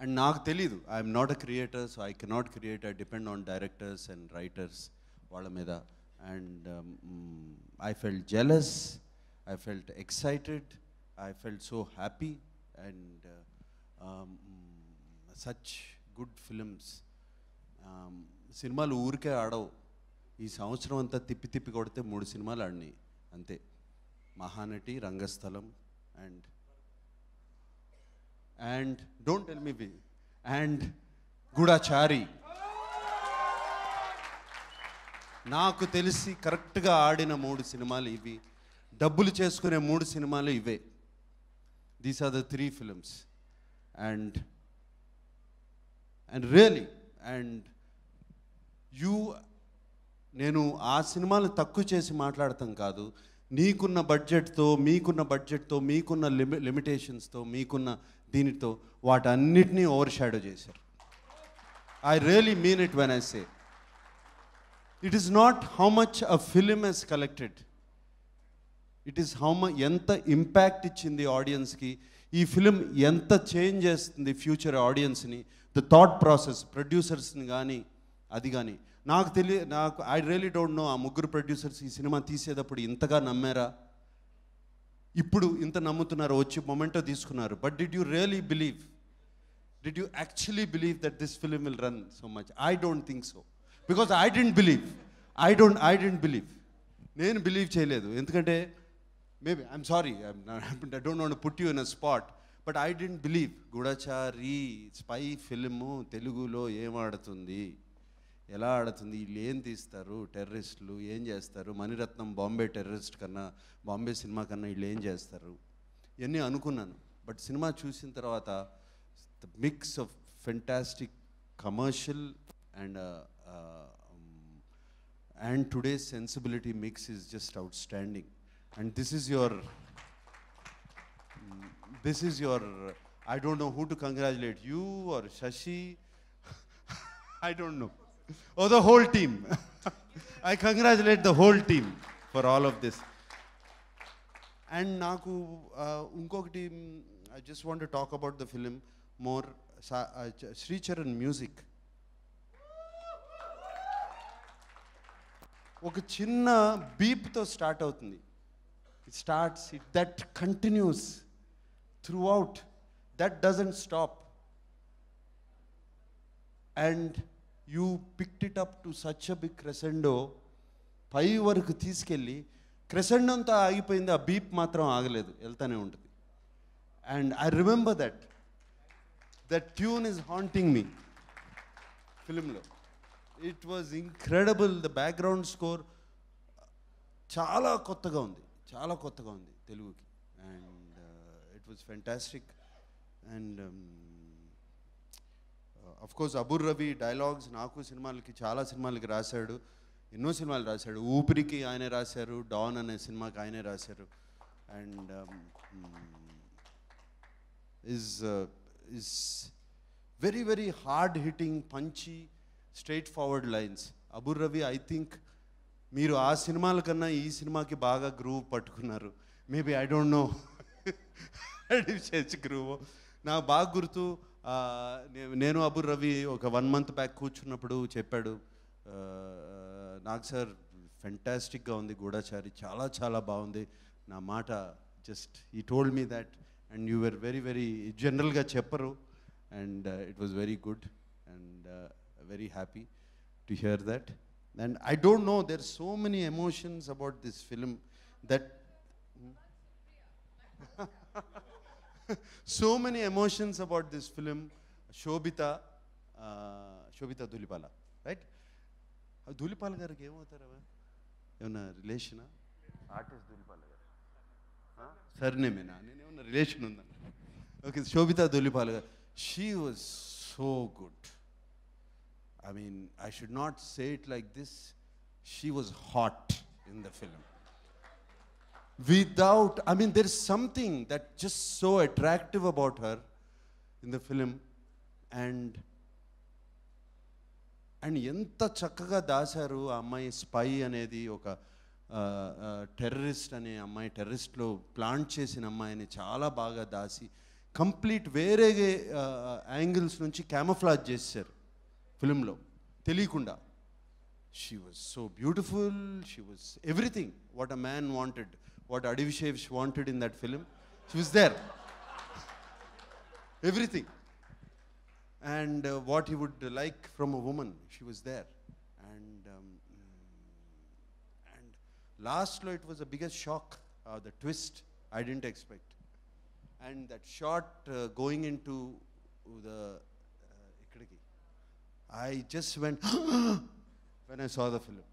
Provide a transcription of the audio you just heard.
And నాకు తెలీదు, I'm not a creator, so I cannot create, I depend on directors and writers వాళ్ళ మీద. And I felt jealous, I felt excited, I felt so happy. And such good films. సినిమాలు ఊరికే ఆడవు. ఈ సంవత్సరం అంతా తిప్పి తిప్పి కొడితే 3 సినిమాలు ఆడినాయి అంతే. Mahanati, Rangasthalam and don't tell me and Goodachari. నాకు తెలిసి కరెక్ట్గా ఆడిన 3 సినిమాలు ఇవి. డబ్బులు చేసుకునే 3 సినిమాలు ఇవే. These are the 3 films. And really నేను ఆ సినిమాలు తక్కువ చేసి మాట్లాడతాం కాదు. నీకున్న బడ్జెట్తో, మీకున్న లిమిటేషన్స్తో, మీకున్న దీనితో వాటన్నిటినీ ఓవర్ షాడో చేశారు. I really mean it when I say it is not how much a film has collected, it is ఎంత ఇంపాక్ట్ ఇచ్చింది ఆడియన్స్కి. ఈ ఫిలిం ఎంత చేంజ్ చేస్తుంది ఫ్యూచర్ ఆడియన్స్ని, ద థాట్ ప్రాసెస్, ప్రొడ్యూసర్స్ని కానీ అది కానీ. నాకు ఐ రియలీ డోంట్ నో ఆ 3 ప్రొడ్యూసర్స్ ఈ సినిమా తీసేటప్పుడు ఇంతగా నమ్మారా, ఇప్పుడు ఇంత నమ్ముతున్నారు, వచ్చి మొమెంటో తీసుకున్నారు. But did you really believe, did you actually believe that this film will run so much? I don't think so, because I didn't believe. నేను బిలీవ్ చేయలేదు. ఎందుకంటే maybe I'm sorry, I don't want to put you in a spot, but I didn't believe. Goodachari spy film తెలుగులో ఏం ఆడుతుంది, ఎలా ఆడుతుంది, వీళ్ళు ఏం తీస్తారు, టెర్రరిస్టులు ఏం చేస్తారు, మణిరత్నం బాంబే టెర్రరిస్ట్ కన్నా, బాంబే సినిమా కన్నా వీళ్ళు ఏం చేస్తారు, ఇవన్నీ అనుకున్నాను. బట్ సినిమా చూసిన తర్వాత the mix of fantastic commercial and today's sensibility mix is just outstanding. And this is your I don't know who to congratulate, you or Shashi. I don't know, or the whole team. I congratulate the whole team for all of this. And naku unkokati, I just want to talk about the film more. Sri Charan music ఒక చిన్న బీప్తో start అవుతుంది. It starts, that continues throughout, that doesn't stop. And you picked it up to such a big crescendo, పై వరకు తీసుకెళ్ళి crescendo అంతా ఆగిపోయింది, ఆ బీప్ మాత్రం ఆగలేదు, వెళ్తానే ఉంటుంది. And I remember that tune is haunting me ఫిలింలో. It was incredible. The background score చాలా కొత్తగా ఉంది తెలుగుకి. And it was fantastic. And of course Abburi Ravi dialogues చాలా సినిమాలకి రాశాడు, ఎన్నో సినిమాలు రాశాడు. ఊపిరికి ఆయనే రాశారు, డాన్ అనే సినిమాకి ఆయనే రాశారు. And is very, very hard hitting, punchy, straightforward lines. Abur Ravi, I think మీరు ఆ సినిమాల కన్నా ఈ సినిమాకి బాగా గ్రూవ్ పట్టుకున్నారు. Maybe I don't know groove. నాకు బాగా గుర్తు, నేను అబుర్ రవి ఒక 1 month బ్యాక్ కూర్చున్నప్పుడు చెప్పాడు, నాకు సార్ ఫెంటాస్టిక్గా ఉంది గూఢచారి, చాలా చాలా బాగుంది. నా మాట జస్ట్ ఈ told me that, and you were very very జనరల్గా చెప్పరు, and it was very good and very happy to hear that. And I don't know, there's so many emotions about this film that so many emotions about this film. Shobita Dhulipala, right? Dhulipala gariki em avutaru evana relation artist Dhulipala garu surname na nenu evana relation unda. Okay, Shobita Dhulipala, she was so good. I mean, I should not say it like this. She was hot in the film. Without, I mean, there's something that just so attractive about her in the film. And enta chakkaga dasaru aa ammayi spy anedi oka terrorist ane ammayi terrorist lo plant chesina ammayini chaala baga dasi complete వేరే angles నుంచి camouflage చేశారు ఫిల్మ్లో తెలియకుండా. She was so beautiful, she was everything what a man wanted, what Adivi Sesh wanted in that film. She was there, everything. And what he would like from a woman, she was there. And lastly, it was the biggest shock, the twist I didn't expect. And that shot going into the ikkadiki, I just went when I saw the film.